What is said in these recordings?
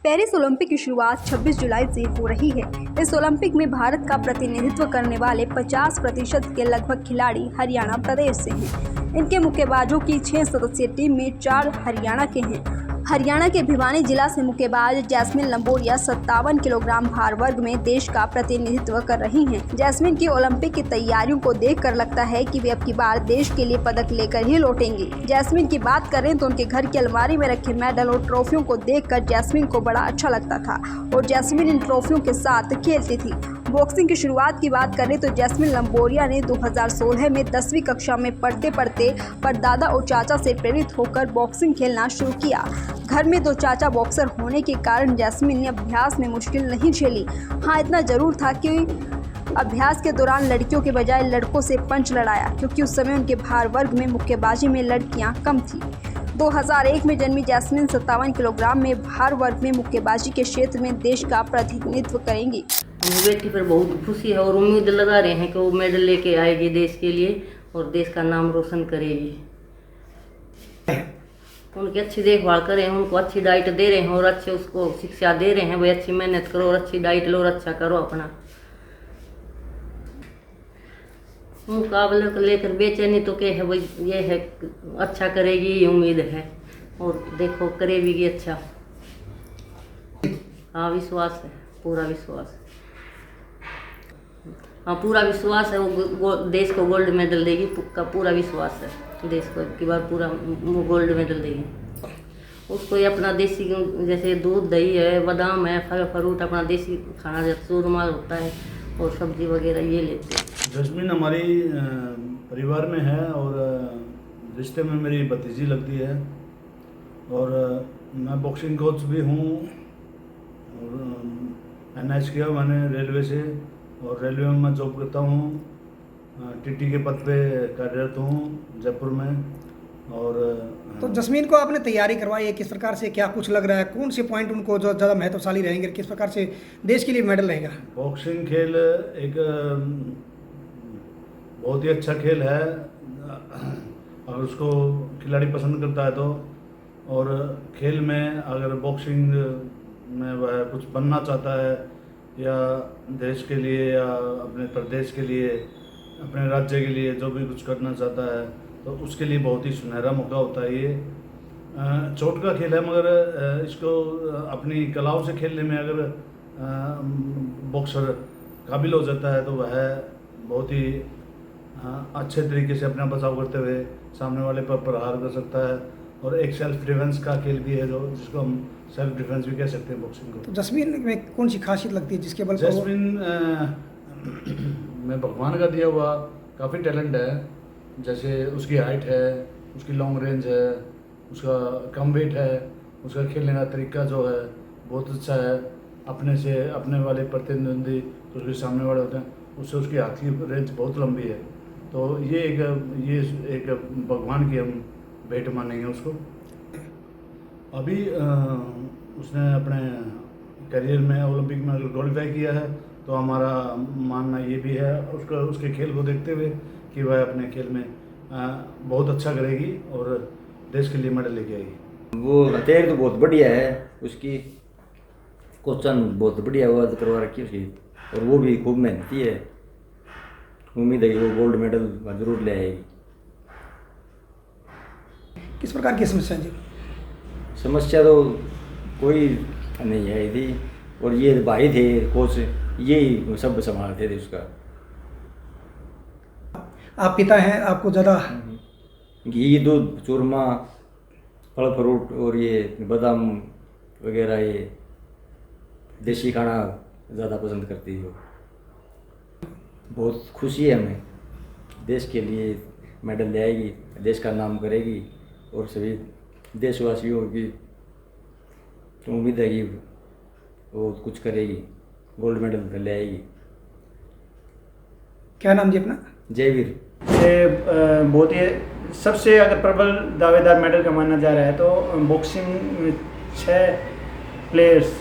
Paris Olympic की शुरुआत 26 जुलाई से हो रही है। इस ओलंपिक में भारत का प्रतिनिधित्व करने वाले 50% के लगभग खिलाड़ी हरियाणा प्रदेश से हैं। इनके मुक्केबाजों की 6 सदस्यीय टीम में 4 हरियाणा के हैं। हरियाणा के भिवानी जिला से मुक्केबाज जैस्मिन लंबोरिया 57 किलोग्राम भार वर्ग में देश का प्रतिनिधित्व कर रही हैं। जैस्मिन की ओलंपिक की तैयारियों को देखकर लगता है कि वे अब की बार देश के लिए पदक लेकर ही लौटेंगी। जैस्मिन की बात करें तो उनके घर की अलमारी में रखे मेडल और ट्रॉफियों को देखकर जैस्मिन को बड़ा अच्छा लगता था और जैस्मिन इन ट्रॉफियों के साथ खेलती थी। बॉक्सिंग की शुरुआत की बात करें तो जैस्मिन लंबोरिया ने 2016 में 10वीं कक्षा में पढ़ते पढ़ते परदादा और चाचा से प्रेरित होकर बॉक्सिंग खेलना शुरू किया। घर में 2 चाचा बॉक्सर होने के कारण जैस्मिन ने अभ्यास में मुश्किल नहीं झेली। हाँ, इतना जरूर था कि अभ्यास के दौरान लड़कियों के बजाय लड़कों से पंच लड़ाया, क्योंकि उस समय उनके भार वर्ग में मुक्केबाजी में लड़कियां कम थी। 2001 में जन्मी जैस्मिन 57 किलोग्राम में भार वर्ग में मुक्केबाजी के क्षेत्र में देश का प्रतिनिधित्व करेंगी। बेटी पर बहुत खुशी है और उम्मीद लगा रहे हैं कि वो मेडल लेके आएगी देश के लिए और देश का नाम रोशन करेगी। उनकी अच्छी देखभाल करें, उनको अच्छी डाइट दे रहे हैं और अच्छे उसको शिक्षा दे रहे हैं, भाई अच्छी मेहनत करो और अच्छी डाइट लो और अच्छा करो अपना। मुकाबले को लेकर बेचैनी तो क्या है, भाई ये है अच्छा करेगी, ये उम्मीद है और देखो करेगी अच्छा। हाँ, विश्वास है, पूरा विश्वास। हाँ, पूरा विश्वास है, वो देश को गोल्ड मेडल देगी का पूरा विश्वास है। देश को की बार पूरा गोल्ड मेडल देगी। उसको ये अपना देसी जैसे दूध दही है, बादाम है, फल फ्रूट अपना देसी खाना जैसे चूरमा होता है और सब्जी वगैरह ये लेते हैं। जैस्मिन हमारी परिवार में है और रिश्ते में मेरी भतीजी लगती है और मैं बॉक्सिंग कोच भी हूँ और NH किया मैंने रेलवे से और रेलवे में मैं जॉब करता हूँ। TT के पद पे कार्यरत हूँ जयपुर में। और तो जैस्मिन को आपने तैयारी करवाई है, किस प्रकार से, क्या कुछ लग रहा है, कौन से पॉइंट उनको जो ज़्यादा महत्वशाली रहेंगे, किस प्रकार से देश के लिए मेडल रहेगा? बॉक्सिंग खेल एक बहुत ही अच्छा खेल है अगर उसको खिलाड़ी पसंद करता है तो। और खेल में अगर बॉक्सिंग में वह कुछ बनना चाहता है या देश के लिए या अपने प्रदेश के लिए, अपने राज्य के लिए जो भी कुछ करना चाहता है तो उसके लिए बहुत ही सुनहरा मौका होता है। ये चोट का खेल है मगर इसको अपनी कलाओं से खेलने में अगर बॉक्सर काबिल हो जाता है तो वह बहुत ही अच्छे तरीके से अपना बचाव करते हुए सामने वाले पर प्रहार कर सकता है। और एक सेल्फ डिफेंस का खेल भी है जो जिसको हम सेल्फ डिफेंस भी कह सकते हैं बॉक्सिंग को। तो जैस्मिन में कौन सी खासियत लगती है जिसके बल पर? जैस्मिन में भगवान का दिया हुआ काफ़ी टैलेंट है, जैसे उसकी हाइट है, उसकी लॉन्ग रेंज है, उसका कम वेट है, उसका खेलने का तरीका जो है बहुत अच्छा है। अपने से अपने वाले प्रतिद्वंदी तो उसके सामने वाले होते हैं उससे उसकी हाथ की रेंज बहुत लंबी है। तो ये एक भगवान की हम भेंट मानेंगे उसको। अभी उसने अपने करियर में ओलंपिक में अगर क्वालिफाई किया है तो हमारा मानना ये भी है उसके खेल को देखते हुए कि वह अपने खेल में बहुत अच्छा करेगी और देश के लिए मेडल लेके आएगी। वो तैयारी तो बहुत बढ़िया है, उसकी कोचन बहुत बढ़िया हुआ करवा रखी उसकी और वो भी खूब मेहनती है। उम्मीद है कि वो गोल्ड मेडल जरूर ले आएगी। किस प्रकार की समस्या जी? समस्या तो कोई नहीं है थी और ये भाई थे कोच, यही सब संभालते थे उसका। आप पिता हैं, आपको ज़्यादा घी दूध चूरमा फल फ्रूट और ये बादाम वगैरह ये देसी खाना ज़्यादा पसंद करती है। बहुत खुशी है हमें, देश के लिए मेडल ले आएगी, देश का नाम करेगी और सभी देशवासियों की तो उम्मीद है कि वो कुछ करेगी, गोल्ड मेडल ले आएगी। क्या नाम जी अपना? जयवीर। ये बहुत ही सबसे अगर प्रबल दावेदार मेडल का माना जा रहा है तो बॉक्सिंग में 6 प्लेयर्स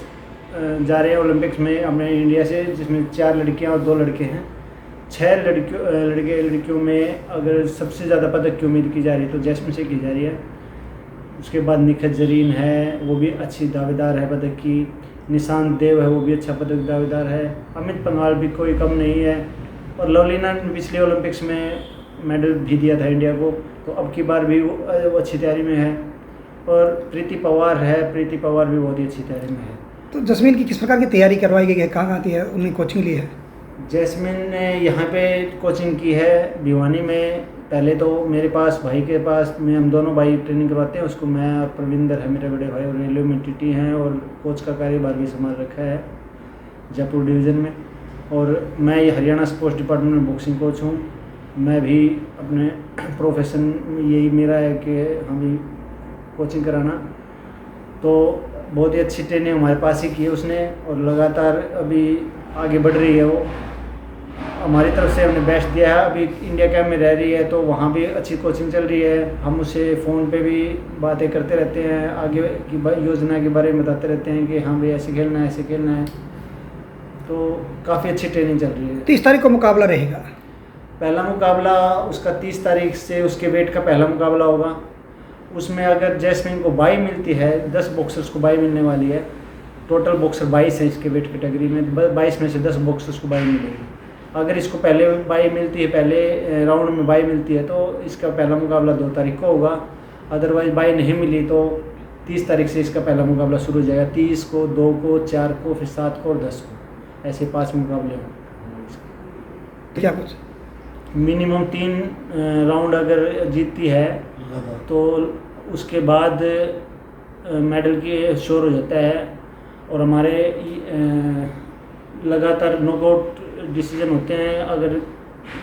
जा रहे हैं ओलंपिक्स में अपने इंडिया से, जिसमें 4 लड़कियां और 2 लड़के हैं। 6 लड़कियों में अगर सबसे ज़्यादा पदक की उम्मीद की जा रही है तो जैस्मिन से की जा रही है। उसके बाद निखत जरीन है, वो भी अच्छी दावेदार है पदक की। निशांत देव है, वो भी अच्छा पदक दावेदार है। अमित पंघाल भी कोई कम नहीं है। और लवलीना ने पिछले ओलंपिक्स में मेडल भी दिया था इंडिया को, तो अब की बार भी वो अच्छी तैयारी में है। और प्रीति पवार है, प्रीति पवार भी बहुत ही अच्छी तैयारी में है। तो जैस्मिन की किस प्रकार की तैयारी करवाई गई है, कहाँ आती है, उन्होंने कोचिंग ली है? जैस्मिन ने यहाँ पे कोचिंग की है भिवानी में। पहले तो मेरे पास, भाई के पास में, हम दोनों भाई ट्रेनिंग करवाते हैं उसको। मैं और प्रविंदर है मेरे बड़े भाई, और रेलवे में टीटी हैं, और कोच का कार्यभार भी संभाल रखा है जयपुर डिवीज़न में। और मैं ये हरियाणा स्पोर्ट्स डिपार्टमेंट में बॉक्सिंग कोच हूँ। मैं भी अपने प्रोफेशन यही मेरा है कि हम भी कोचिंग कराना। तो बहुत ही अच्छी ट्रेनिंग हमारे पास ही की है उसने, और लगातार अभी आगे बढ़ रही है वो। हमारी तरफ से हमने बेस्ट दिया है। अभी इंडिया कैंप में रह रही है, तो वहाँ भी अच्छी कोचिंग चल रही है। हम उससे फ़ोन पे भी बातें करते रहते हैं, आगे की योजना के बारे में बताते रहते हैं कि हाँ भाई ऐसे खेलना है, ऐसे खेलना है। तो काफ़ी अच्छी ट्रेनिंग चल रही है। 30 तारीख को मुकाबला रहेगा। पहला मुकाबला उसका 30 तारीख से उसके वेट का पहला मुकाबला होगा। उसमें अगर जैस्मिन को बाई मिलती है, 10 बॉक्सर्स को बाई मिलने वाली है। टोटल बॉक्सर 22 है इसके वेट कैटेगरी में, 22 में से 10 बॉक्सर्स को बाई मिलेगी। अगर इसको पहले बाई मिलती है, पहले राउंड में बाई मिलती है, तो इसका पहला मुकाबला 2 तारीख को होगा। अदरवाइज बाई नहीं मिली तो 30 तारीख से इसका पहला मुकाबला शुरू हो जाएगा। 30 को, 2 को, 4 को, फिर 7 को और 10 को, ऐसे 5 मुकाबले होंगे। क्या कुछ मिनिमम 3 राउंड अगर जीतती है तो उसके बाद मेडल की श्योर हो जाता है। और हमारे लगातार नॉकआउट डिसीजन होते हैं, अगर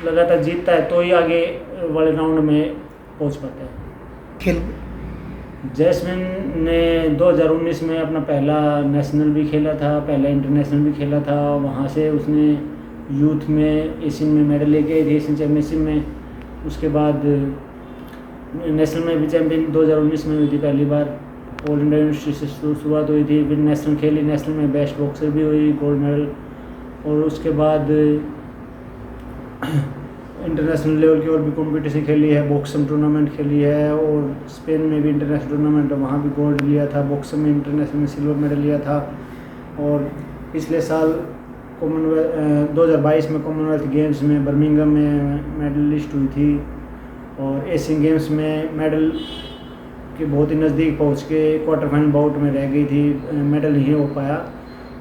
लगातार जीतता है तो ही आगे वाले राउंड में पहुंच पाता है। खेल जैस्मिन ने 2019 में अपना पहला नेशनल भी खेला था, पहला इंटरनेशनल भी खेला था। वहाँ से उसने यूथ में एशियन में मेडल लेके आई थी, एशियन चैम्पियनशिप में। उसके बाद नेशनल में भी चैम्पियन 2019 में हुई थी पहली बार। ऑल इंडिया यूनिवर्सिटी से शुरुआत हुई थी, फिर नेशनल खेली, नेशनल में बेस्ट बॉक्सर भी हुई, गोल्ड मेडल। और उसके बाद इंटरनेशनल लेवल की और भी कंपटीशन खेली है, बॉक्सिंग टूर्नामेंट खेली है, और स्पेन में भी इंटरनेशनल टूर्नामेंट है, वहाँ भी गोल्ड लिया था। बॉक्सिंग में इंटरनेशनल में सिल्वर मेडल लिया था। और पिछले साल 2022 में कॉमनवेल्थ गेम्स में बर्मिंघम में मेडलिस्ट हुई थी। और एशियन गेम्स में मेडल के बहुत ही नज़दीक पहुंच के क्वार्टर फाइनल बाउट में रह गई थी, मेडल नहीं हो पाया।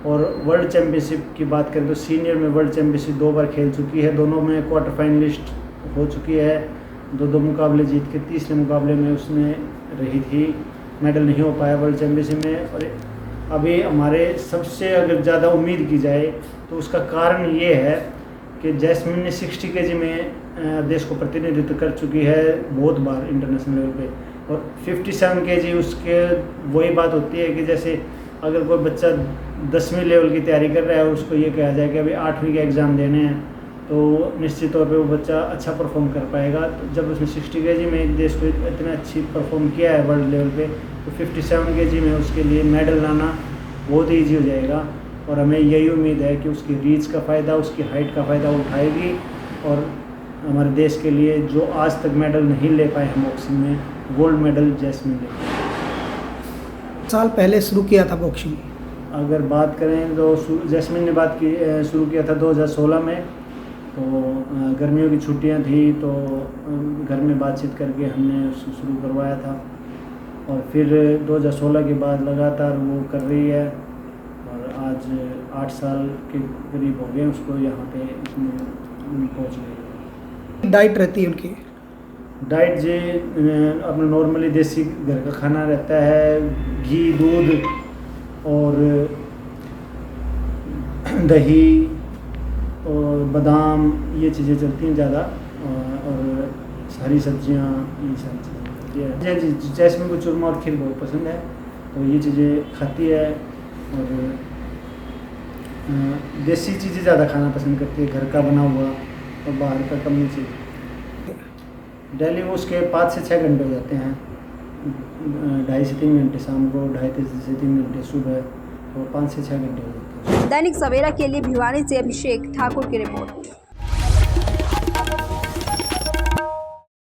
और वर्ल्ड चैम्पियनशिप की बात करें तो सीनियर में वर्ल्ड चैम्पियनशिप 2 बार खेल चुकी है, दोनों में क्वार्टर फाइनलिस्ट हो चुकी है। 2 मुकाबले जीत के तीसरे मुकाबले में उसने रही थी, मेडल नहीं हो पाया वर्ल्ड चैम्पियनशिप में। और अभी हमारे सबसे अगर ज़्यादा उम्मीद की जाए तो उसका कारण ये है कि जैस्मिन ने 60 kg में देश को प्रतिनिधित्व कर चुकी है बहुत बार इंटरनेशनल लेवल पे। और 57 kg उसके वही बात होती है कि जैसे अगर कोई बच्चा 10वीं लेवल की तैयारी कर रहा है और उसको ये कहा जाए कि अभी 8वीं के एग्ज़ाम देने हैं, तो निश्चित तौर पे वो बच्चा अच्छा परफॉर्म कर पाएगा। तो जब उसने 60 kg में देश को इतना अच्छी परफॉर्म किया है वर्ल्ड लेवल पे, तो 57 kg में उसके लिए मेडल लाना बहुत ही ईजी हो जाएगा। और हमें यही उम्मीद है कि उसकी रीच का फ़ायदा, उसकी हाइट का फ़ायदा उठाएगी, और हमारे देश के लिए जो आज तक मेडल नहीं ले पाए हम बॉक्सिंग में, गोल्ड मेडल जैस्मिन ले। साल पहले शुरू किया था बॉक्सिंग। अगर बात करें तो जैस्मिन ने शुरू किया था 2016 में। तो गर्मियों की छुट्टियां थी, तो घर में बातचीत करके हमने उसको शुरू करवाया था। और फिर 2016 के बाद लगातार वो कर रही है, और आज 8 साल के करीब हो गए उसको यहाँ पे पहुँच गई। डाइट रहती है उनकी? डाइट जी अपना नॉर्मली देसी घर का खाना रहता है, घी, दूध और दही और बादाम, ये चीज़ें चलती हैं ज़्यादा। और हरी सब्जियाँ, ये सारी चीज़ें चलती है। जैस्मिन को चूरमा और खीर बहुत पसंद है, तो ये चीज़ें खाती है। और देसी चीज़ें ज़्यादा खाना पसंद करती है, घर का बना हुआ, और बाहर का कम ही चीज़। डेली वो उसके 5 से 6 घंटे हो जाते हैं, 2.5 से 3 घंटे शाम को, 2.5 से 3 घंटे सुबह, और 5 से 6 घंटे हो जाते हैं। दैनिक सवेरा के लिए भिवानी से अभिषेक ठाकुर की रिपोर्ट।